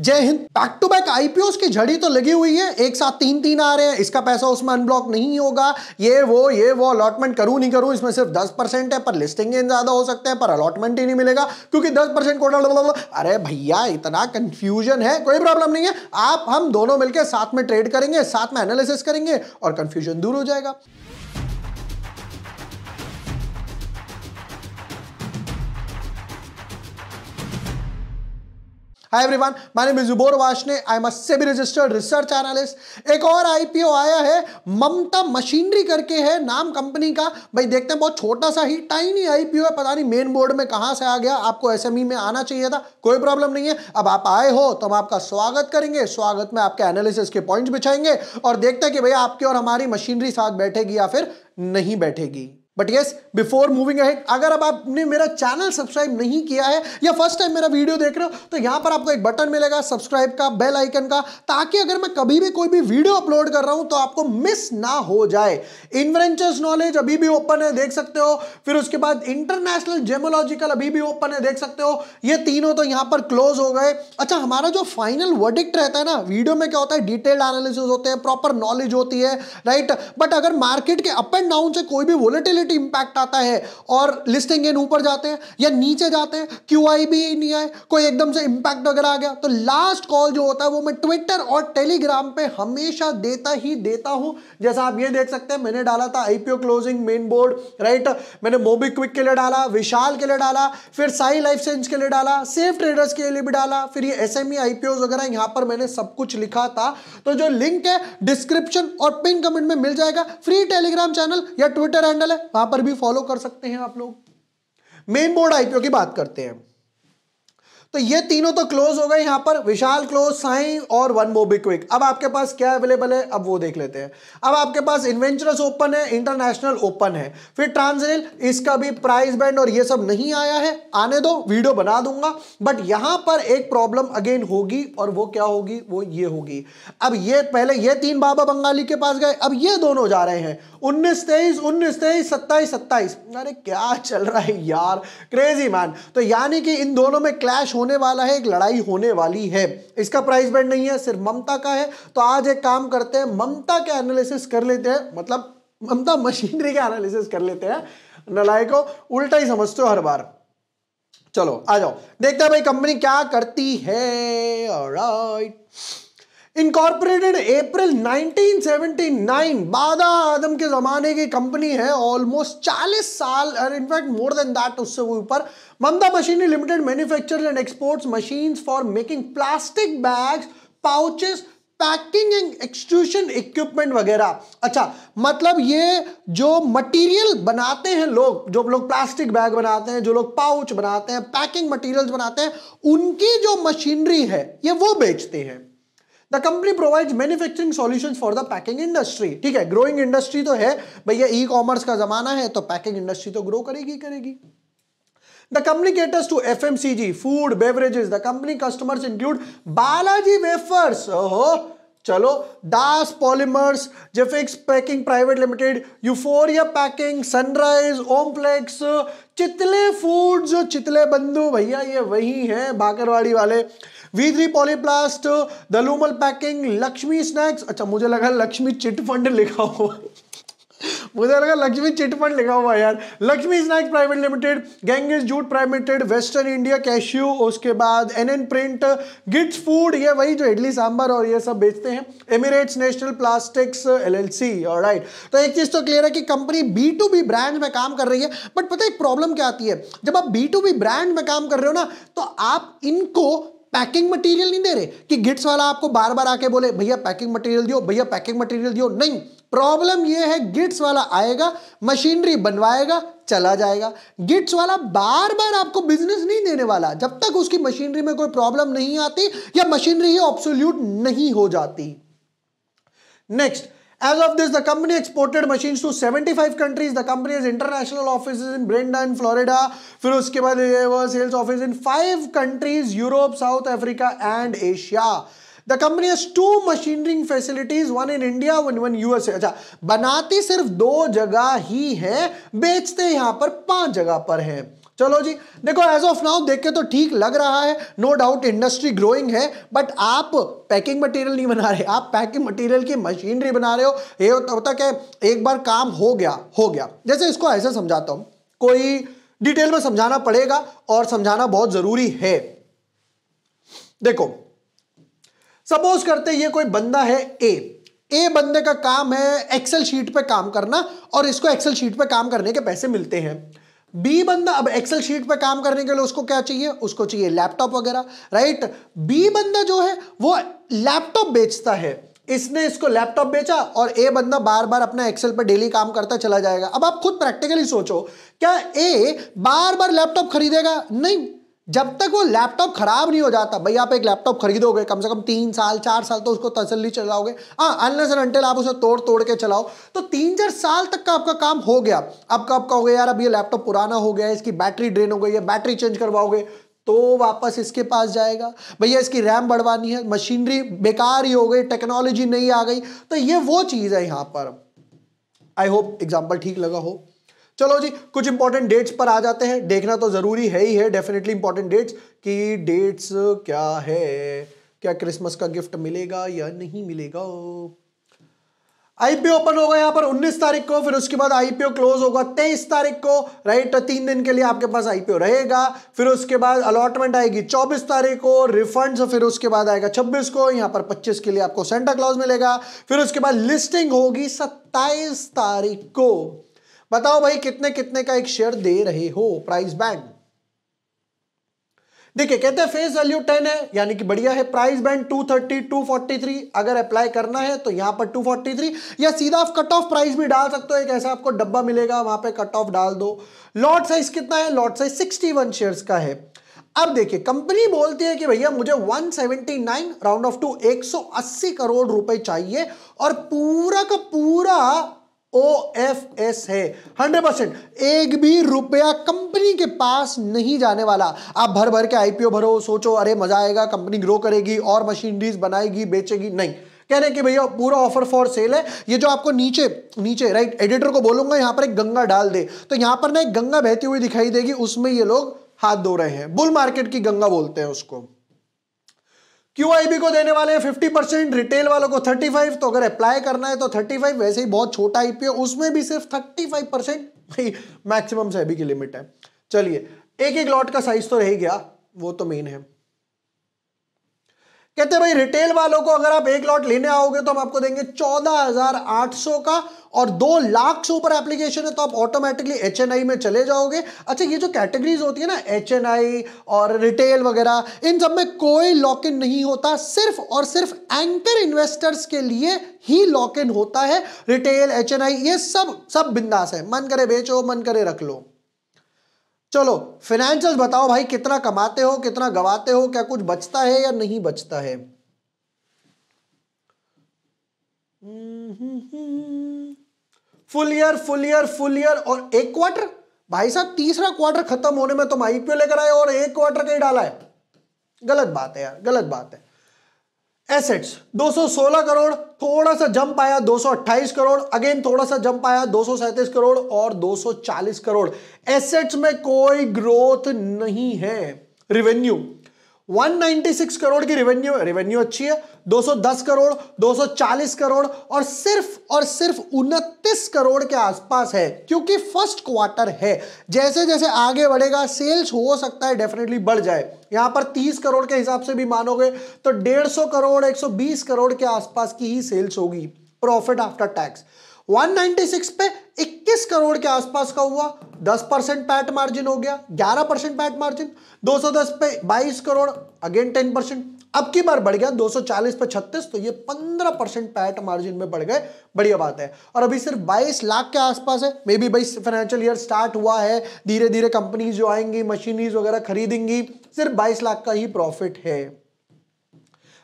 जय Hind. Back to back IPOs की झड़ी तो लगी हुई है, एक साथ तीन तीन आ रहे हैं। इसका पैसा उसमें अनब्लॉक नहीं होगा, ये वो अलॉटमेंट करूं नहीं करूं, इसमें सिर्फ 10% है, पर लिस्टिंग गेन ज्यादा हो सकते हैं, पर अलॉटमेंट ही नहीं मिलेगा क्योंकि 10% कोटा। अरे भैया इतना कंफ्यूजन है, कोई प्रॉब्लम नहीं है, आप हम दोनों मिलकर साथ में ट्रेड करेंगे, साथ में एनालिसिस करेंगे और कंफ्यूजन दूर हो जाएगा। Hi everyone, my name is Zubor Varshney. I am a SEBI registered research analyst. एक और आईपीओ आया है, ममता मशीनरी करके है नाम कंपनी का। भाई देखते हैं, बहुत छोटा सा ही टाइनी आईपीओ है, पता नहीं मेन बोर्ड में कहां से आ गया। आपको एसएमई में आना चाहिए था, कोई प्रॉब्लम नहीं है। अब आप आए हो तो हम आपका स्वागत करेंगे, स्वागत में आपके एनालिसिस के पॉइंट्स बिछाएंगे और देखते हैं कि भैया आपकी और हमारी मशीनरी साथ बैठेगी या फिर नहीं बैठेगी। But yes, before moving ahead, अगर अब आपने मेरा चैनल सब्सक्राइब नहीं किया है या फर्स्ट टाइम मेरा वीडियो देख रहे हो तो यहां पर आपको एक बटन मिलेगा सब्सक्राइब का, बेल आइकन का, ताकि अगर मैं कभी भी कोई भी वीडियो अपलोड कर रहा हूं तो आपको मिस ना हो जाए। इन्वेंचर्स नॉलेज अभी भी ओपन है, देख सकते हो। फिर उसके बाद इंटरनेशनल जेमोलॉजिकल अभी भी ओपन है, देख सकते हो। ये तीनों तो यहां पर क्लोज हो गए। अच्छा, हमारा जो फाइनल वर्डिक्ट रहता है ना, वीडियो में क्या होता है, डिटेल्ड एनालिसिस होते हैं, प्रॉपर नॉलेज होती है, राइट। बट अगर मार्केट के अप एंड डाउन से कोई भी वोलेटिलिटी इंपैक्ट आता है और लिस्टिंग गेन ऊपर जाते हैं या नीचे जाते हैं, क्यूआई भी नहीं आए, कोई एकदम से इंपैक्ट वगैरह आ गया, तो लास्ट कॉल जो होता है वो मैं ट्विटर और टेलीग्राम पे हमेशा देता हूं। जैसा आप ये देख सकते हैं, मैंने डाला था IPO closing main board, right. मैंने मोबीक्विक के लिए डाला, विशाल के लिए डाला, फिर साई लाइफ साइंस के लिए डाला, सेफ ट्रेडर्स के लिए भी डाला, फिर ये एसएमई आईपीओ वगैरह यहां पर मैंने सब कुछ लिखा था। तो जो लिंक है डिस्क्रिप्शन और पिन कमेंट में मिल जाएगा। फ्री टेलीग्राम चैनल या ट्विटर हैंडल है, वहां पर भी फॉलो कर सकते हैं आप लोग। मेन बोर्ड आईपीओ की बात करते हैं तो ये तीनों तो क्लोज हो गए यहां पर, विशाल क्लोज, साई और वन मोबीक्विक। अब आपके पास क्या अवेलेबल है, अब वो देख लेते हैं। अब आपके पास इन्वेंचरस ओपन है, इंटरनेशनल ओपन है, फिर ट्रांसरेल, इसका भी प्राइस बैंड और ये सब नहीं आया है, आने दो, वीडियो बना दूंगा। बट यहां पर एक प्रॉब्लम अगेन होगी, और वो क्या होगी, वो ये होगी। अब ये पहले ये तीन बाबा बंगाली के पास गए, अब ये दोनों जा रहे हैं 19-23, 19-23, 27-27। अरे क्या चल रहा है यार, क्रेजी मैन। तो यानी कि इन दोनों में क्लैश होने वाला है, एक लड़ाई होने वाली है। इसका प्राइस बैंड नहीं है, सिर्फ ममता का है। तो आज एक काम करते हैं, ममता के एनालिसिस कर लेते हैं, मतलब ममता मशीनरी के एनालिसिस कर लेते हैं। नलायको उल्टा ही समझते हो हर बार। चलो आ जाओ, देखते हैं भाई कंपनी क्या करती है। ऑलराइट, इनकॉर्पोरेटेड अप्रैल 1979, बादा आदम के जमाने की कंपनी है, ऑलमोस्ट 40 साल, और इनफैक्ट मोर देन दैट, उससे वो ऊपर। Mamata machinery limited manufactures and exports machines for making plastic bags, pouches, packing and extrusion equipment वगैरह। अच्छा, मतलब ये जो मटेरियल बनाते हैं लोग, जो लोग प्लास्टिक बैग बनाते हैं, जो लोग पाउच बनाते हैं, पैकिंग मटेरियल्स बनाते हैं, उनकी जो मशीनरी है ये वो बेचते हैं। The company provides manufacturing solutions for the packing industry। ठीक है, ग्रोइंग इंडस्ट्री तो है भैया, ई कॉमर्स का जमाना है तो पैकिंग इंडस्ट्री तो ग्रो करेगी। The company caters to FMCG, food, beverages. The company customers include Balaji Wafers, चलो, दास पॉलीमर्स, जेफिक्स packing private limited, euphoria packing, sunrise, ओमप्लेक्स, चितले फूड्स, चितले बंधु भैया ये वही हैं बाकरवाड़ी वाले, V3 polyplast, Dalumal packing, Lakshmi snacks. अच्छा, मुझे लगा लक्ष्मी चिट फंड लिखा हुआ मुझे लगा लक्ष्मी चिटफंड लिखा हुआ यार। Lakshmi snacks private limited, Ganges jute private limited, western India cashew, उसके बाद एनएन प्रिंट, गिट्स फूड, ये वही जो इडली सांभर और ये सब बेचते हैं, Emirates national plastics LLC. Alright, तो एक चीज तो क्लियर है कि कंपनी B2B ब्रांड में काम कर रही है। बट पता है एक प्रॉब्लम क्या आती है, जब आप B2B ब्रांड में काम कर रहे हो ना, तो आप इनको पैकिंग मटेरियल नहीं दे रहे कि गिट्स वाला आपको बार बार आके बोले भैया पैकिंग मटेरियल दियो, भैया पैकिंग मटेरियल दियो। नहीं, प्रॉब्लम यह है गिट्स वाला आएगा, मशीनरी बनवाएगा, चला जाएगा। गिट्स वाला बार बार आपको बिजनेस नहीं देने वाला जब तक उसकी मशीनरी में कोई प्रॉब्लम नहीं आती या मशीनरी ही ऑब्सोल्यूट नहीं हो जाती। Next, as of this, the company exported machines to 75 countries. The company has international offices in Brendan, Florida. फिर उसके बाद sales office in 5 countries, Europe, South Africa and Asia. The company has 2 machining facilities, one in India, one USA. अच्छा, बनाती सिर्फ 2 जगह ही है, बेचते यहां पर 5 जगह पर है। चलो जी, देखो एज ऑफ नाउ देख के तो ठीक लग रहा है, नो डाउट इंडस्ट्री ग्रोइंग है, बट आप पैकिंग मटेरियल नहीं बना रहे, आप पैकिंग मटेरियल की मशीनरी बना रहे हो। ये होता क्या, एक बार काम हो गया। जैसे इसको ऐसे समझाता हूं, कोई डिटेल में समझाना पड़ेगा और समझाना बहुत जरूरी है। देखो सपोज करते ये कोई बंदा है ए बंदे का काम है एक्सेल शीट पे काम करना, और इसको एक्सेल शीट पे काम करने के पैसे मिलते हैं। बी बंदा अब एक्सेल शीट पे काम करने के लिए उसको क्या चाहिए, उसको चाहिए लैपटॉप वगैरह, राइट। बी बंदा जो है वो लैपटॉप बेचता है, इसने इसको लैपटॉप बेचा, और ए बंदा बार बार अपना एक्सेल पे डेली काम करता चला जाएगा। अब आप खुद प्रैक्टिकली सोचो, क्या ए बार बार लैपटॉप खरीदेगा? नहीं, जब तक वो लैपटॉप खराब नहीं हो जाता। भाई आप एक लैपटॉप खरीदोगे कम से कम 3 साल 4 साल तो उसको तसल्ली चलाओगे, अनलेस एंड अनटिल आप उसे तोड़ के चलाओ, तो 3-4 साल तक का आपका काम हो गया। अब आपका हो गया यार, अब ये लैपटॉप पुराना हो गया है, इसकी बैटरी ड्रेन हो गई है, बैटरी चेंज करवाओगे तो वापस इसके पास जाएगा, भैया इसकी रैम बढ़वानी है, मशीनरी बेकार ही हो गई, टेक्नोलॉजी नहीं आ गई। तो ये वो चीज है यहां पर। आई होप एग्जाम्पल ठीक लगा हो। चलो जी, कुछ इंपॉर्टेंट डेट्स पर आ जाते हैं, देखना तो जरूरी है ही है, डेफिनेटली इंपॉर्टेंट डेट्स कि डेट्स क्या है, क्या क्रिसमस का गिफ्ट मिलेगा या नहीं मिलेगा। आईपीओ ओपन होगा यहां पर 19 तारीख को, फिर उसके बाद आईपीओ क्लोज होगा 23 तारीख को, राइट। 3 दिन के लिए आपके पास आईपीओ रहेगा, फिर उसके बाद अलॉटमेंट आएगी 24 तारीख को, रिफंड्स फिर उसके बाद आएगा 26 को, यहां पर 25 के लिए आपको सेंटा क्लॉज मिलेगा, फिर उसके बाद लिस्टिंग होगी 27 तारीख को। बताओ भाई कितने कितने का एक शेयर दे रहे हो, प्राइस बैंड देखिए, कहते हैं फेस वैल्यू 10 है, यानी कि बढ़िया है। प्राइस बैंड 230 243, अगर अप्लाई करना है तो यहां पर 243, या सीधा आप कट ऑफ प्राइस भी डाल सकते हो, एक ऐसा आपको डब्बा मिलेगा, वहां पे कट ऑफ डाल दो। लॉट साइज कितना है, लॉट साइज 61 शेयर्स का है। अब देखिए कंपनी बोलती है कि भैया मुझे 179 राउंड ऑफ टू 180 करोड़ रुपए चाहिए, और पूरा का पूरा OFS है 100%, एक भी रुपया कंपनी के पास नहीं जाने वाला। आप भर भर के आईपीओ भरो, सोचो अरे मजा आएगा, कंपनी ग्रो करेगी और मशीनरीज बनाएगी बेचेगी, नहीं। कह रहे कि भैया पूरा ऑफर फॉर सेल है। ये जो आपको नीचे राइट, एडिटर को बोलूंगा यहां पर एक गंगा डाल दे, तो यहां पर ना एक गंगा बहती हुई दिखाई देगी, उसमें ये लोग हाथ धो रहे हैं, बुल मार्केट की गंगा बोलते हैं उसको। QIB को देने वाले हैं 50%, रिटेल वालों को 35%, तो अगर अप्लाई करना है तो 35%, वैसे ही बहुत छोटा आईपीओ, उसमें भी सिर्फ 35% मैक्सिमम सेबी की लिमिट है। चलिए, एक एक लॉट का साइज तो रह गया, वो तो मेन है। कहते हैं भाई रिटेल वालों को अगर आप एक लॉट लेने आओगे तो हम आपको देंगे 14,800 का, और 2 लाख से ऊपर एप्लीकेशन है तो आप ऑटोमेटिकली HNI में चले जाओगे। अच्छा, ये जो कैटेगरीज होती है ना, HNI और रिटेल वगैरह, इन सब में कोई लॉक इन नहीं होता, सिर्फ और सिर्फ एंकर इन्वेस्टर्स के लिए ही लॉक इन होता है। रिटेल, HNI ये सब बिंदास है, मन करे बेचो, मन करे रख लो। चलो फाइनेंशियल्स बताओ भाई, कितना कमाते हो, कितना गवाते हो, क्या कुछ बचता है या नहीं बचता है। फुल ईयर और एक क्वार्टर। भाई साहब तीसरा क्वार्टर खत्म होने में तुम आईपीओ लेकर आए और एक क्वार्टर का ही डाला है, गलत बात है यार, गलत बात है। एसेट्स 216 करोड़, थोड़ा सा जंप आया 228 करोड़, अगेन थोड़ा सा जंप आया 237 करोड़ और 240 करोड़। एसेट्स में कोई ग्रोथ नहीं है। रिवेन्यू 196 करोड़ की रिवेन्यू अच्छी है, 210 करोड़, 240 करोड़ और सिर्फ 29 करोड़ के आसपास है, क्योंकि फर्स्ट क्वार्टर है। जैसे जैसे आगे बढ़ेगा सेल्स हो सकता है डेफिनेटली बढ़ जाए। यहां पर 30 करोड़ के हिसाब से भी मानोगे तो 150 करोड़ 120 करोड़ के आसपास की ही सेल्स होगी। प्रॉफिट आफ्टर टैक्स 196 पे 21 करोड़ के आसपास का हुआ, 10% पैट मार्जिन हो गया, 11% पैट मार्जिन। 210 पे 22 करोड़, अगेन 10%। अब की बार बढ़ गया 240 पे 36, तो ये 15% पैट मार्जिन में बढ़ गए, बढ़िया बात है। और अभी सिर्फ 22 लाख के आसपास है, मे बी भाई फाइनेंशियल ईयर स्टार्ट हुआ है, धीरे धीरे कंपनीज जो आएंगी मशीनरीज वगैरह खरीदेंगी, सिर्फ 22 लाख का ही प्रॉफिट है।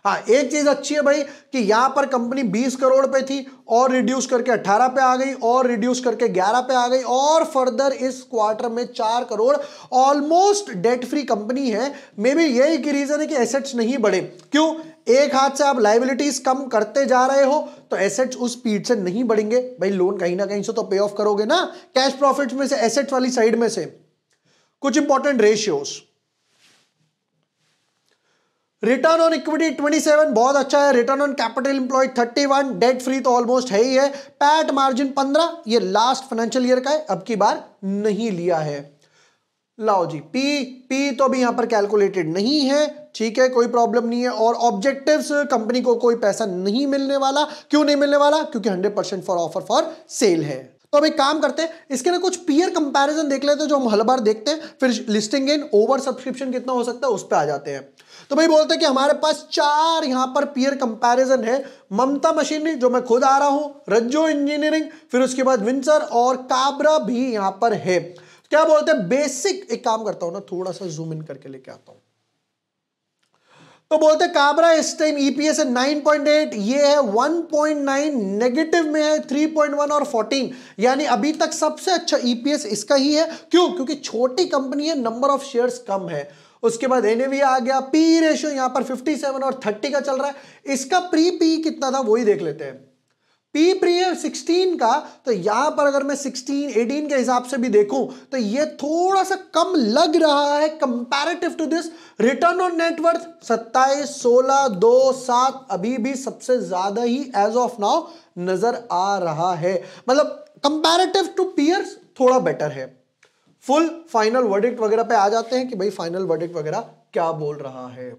हाँ, एक चीज अच्छी है भाई कि यहां पर कंपनी 20 करोड़ पे थी और रिड्यूस करके 18 पे आ गई और रिड्यूस करके 11 पे आ गई, और फर्दर इस क्वार्टर में 4 crore, almost debt free company है। मे बी यही की रीजन है कि एसेट्स नहीं बढ़े। क्यों? एक हाथ से आप लायबिलिटीज कम करते जा रहे हो तो एसेट्स उस स्पीड से नहीं बढ़ेंगे। भाई लोन कहीं ना कहीं से तो पे ऑफ करोगे ना, कैश प्रॉफिट्स में से, एसेट्स वाली साइड में से। कुछ important ratios, return on equity 27 बहुत अच्छा है, return on capital employed 31, debt free तो ऑलमोस्ट है ही है, पैट मार्जिन 15, ये लास्ट फाइनेंशियल ईयर का है, अब की बार नहीं लिया है। लाओ जी, पी तो अभी यहां पर कैलकुलेटेड नहीं है, ठीक है, कोई प्रॉब्लम नहीं है। और ऑब्जेक्टिव्स, कंपनी को कोई पैसा नहीं मिलने वाला, क्यों नहीं मिलने वाला, क्योंकि 100% फॉर ऑफर फॉर सेल है। तो अब एक काम करते हैं, इसके ना कुछ पीयर कंपैरिजन देख लेते हैं जो हम हर बार देखते हैं, फिर लिस्टिंग गेन, ओवर सब्सक्रिप्शन कितना हो सकता है उस पर आ जाते हैं। तो भाई बोलते हैं कि हमारे पास 4 यहां पर पीयर कंपैरिजन है, ममता मशीनरी जो मैं खुद आ रहा हूं, रज्जो इंजीनियरिंग, फिर उसके बाद विंसर और काबरा भी यहां पर है। क्या बोलते हैं बेसिक, एक काम करता हूं ना, थोड़ा सा जूम इन करके लेके आता हूं। तो बोलते हैं काबरा इस टाइम ईपीएस है 9.8, ये है 1.9, नेगेटिव में है 3.1 और 14, यानी अभी तक सबसे अच्छा ईपीएस इसका ही है। क्यों? क्योंकि छोटी कंपनी है, नंबर ऑफ शेयर्स कम है। उसके बाद एनएवी आ गया, पी रेशियो यहां पर 57 और 30 का चल रहा है। इसका प्री पी कितना था वही देख लेते हैं। पी प्री है 16 का, तो यहां पर अगर मैं 16, 18 के हिसाब से भी देखूं तो ये थोड़ा सा कम लग रहा है comparative to this. Return on net worth 27, 16, 2, 7 अभी भी सबसे ज्यादा ही एज ऑफ नाउ नजर आ रहा है, मतलब कंपैरेटिव टू पीयर्स थोड़ा बेटर है। फुल फाइनल वर्डिक्ट वगैरह पे आ जाते हैं कि भाई फाइनल वर्डिक्ट वगैरह क्या बोल रहा है।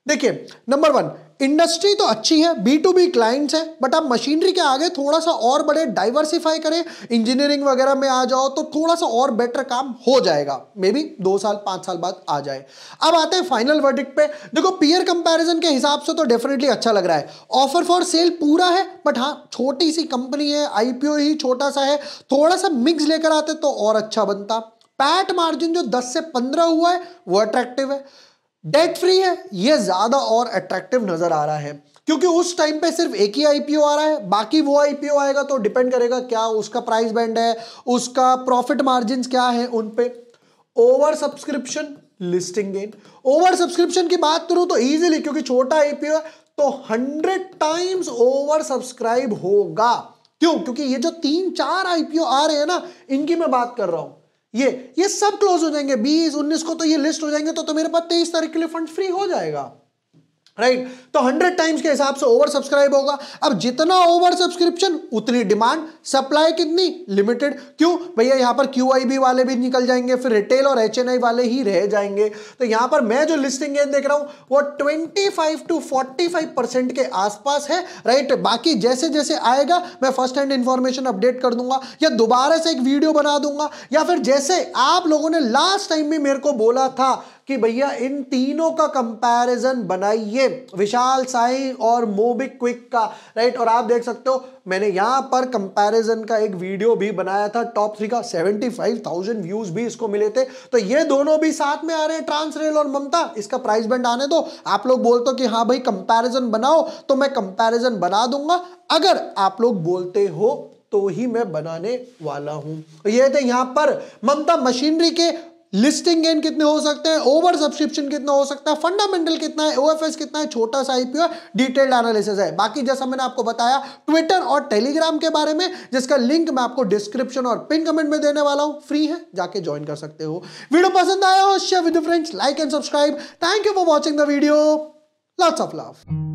देखिए, नंबर 1, इंडस्ट्री तो अच्छी है, B2B क्लाइंट्स है, बट आप मशीनरी के आगे थोड़ा सा और बड़े डाइवर्सिफाई करें, इंजीनियरिंग वगैरह में आ जाओ तो थोड़ा सा और बेटर काम हो जाएगा, मे बी 2 साल 5 साल बाद आ जाए। अब आते हैं फाइनल वर्डिक्ट पे। देखो, पीयर कंपैरिजन के हिसाब से तो डेफिनेटली अच्छा लग रहा है, ऑफर फॉर सेल पूरा है, बट हाँ छोटी सी कंपनी है, आईपीओ ही छोटा सा है, थोड़ा सा मिक्स लेकर आते तो और अच्छा बनता। पैट मार्जिन जो 10 से 15 हुआ है वो अट्रैक्टिव है, डेट फ्री है, ये ज्यादा और अट्रैक्टिव नजर आ रहा है, क्योंकि उस टाइम पे सिर्फ एक ही आईपीओ आ रहा है, बाकी वो आईपीओ आएगा तो डिपेंड करेगा क्या उसका प्राइस बैंड है, उसका प्रॉफिट मार्जिन क्या है उन पे। Over subscription, listing gain, over subscription की बात करूं तो इजीली, क्योंकि छोटा आईपीओ है तो 100 टाइम्स ओवर सब्सक्राइब होगा। क्यों? क्योंकि ये जो 3-4 आईपीओ आ रहे हैं ना, इनकी मैं बात कर रहा हूं, ये सब क्लोज हो जाएंगे, 20-19 को तो ये लिस्ट हो जाएंगे, तो मेरे पास 23 तारीख के लिए फंड फ्री हो जाएगा, राइट। तो 100 टाइम्स के हिसाब से ओवर सब्सक्राइब होगा। अब जितना ओवर सब्सक्रिप्शन उतनी डिमांड, सप्लाई कितनी लिमिटेड। क्यों भैया? यहां पर क्यूआईबी वाले भी निकल जाएंगे, फिर रिटेल और एचएनआई वाले ही रह जाएंगे। तो यहां पर मैं जो लिस्टिंग गेन देख रहा हूं वो 25 to 45% के आसपास है, राइट। बाकी जैसे जैसे आएगा मैं फर्स्ट हैंड इंफॉर्मेशन अपडेट कर दूंगा, या दोबारा से एक वीडियो बना दूंगा, या फिर जैसे आप लोगों ने लास्ट टाइम भी मेरे को बोला था कि भैया इन तीनों का कंपैरिजन बनाइए, विशाल साई और मोबिक्विक का, राइट। और आप देख सकते हो मैंने यहां पर कंपैरिजन का एक वीडियो भी बनाया था, टॉप 3 का, 75,000 व्यूज भी इसको मिले थे। तो ये दोनों भी साथ में आ रहे हैं, ट्रांसरेल और ममता। इसका प्राइस बैंड आने दो, आप लोग बोलते हो कि हाँ भाई कंपैरिजन बनाओ, तो मैं कंपैरिजन बना दूंगा, अगर आप लोग बोलते हो तो ही मैं बनाने वाला हूं। ये थे यहां पर ममता मशीनरी के लिस्टिंग गेन कितने हो सकते हैं, ओवर सब्सक्रिप्शन कितना हो सकता है, फंडामेंटल कितना है, ओएफएस कितना है, छोटा सा आईपीओ, डिटेल्ड एनालिसिस है। बाकी जैसा मैंने आपको बताया ट्विटर और टेलीग्राम के बारे में, जिसका लिंक मैं आपको डिस्क्रिप्शन और पिन कमेंट में देने वाला हूं, फ्री है, जाके ज्वाइन कर सकते हो। वीडियो पसंद आया हो share with friends, like and subscribe. Thank you for watching the video, lots of love.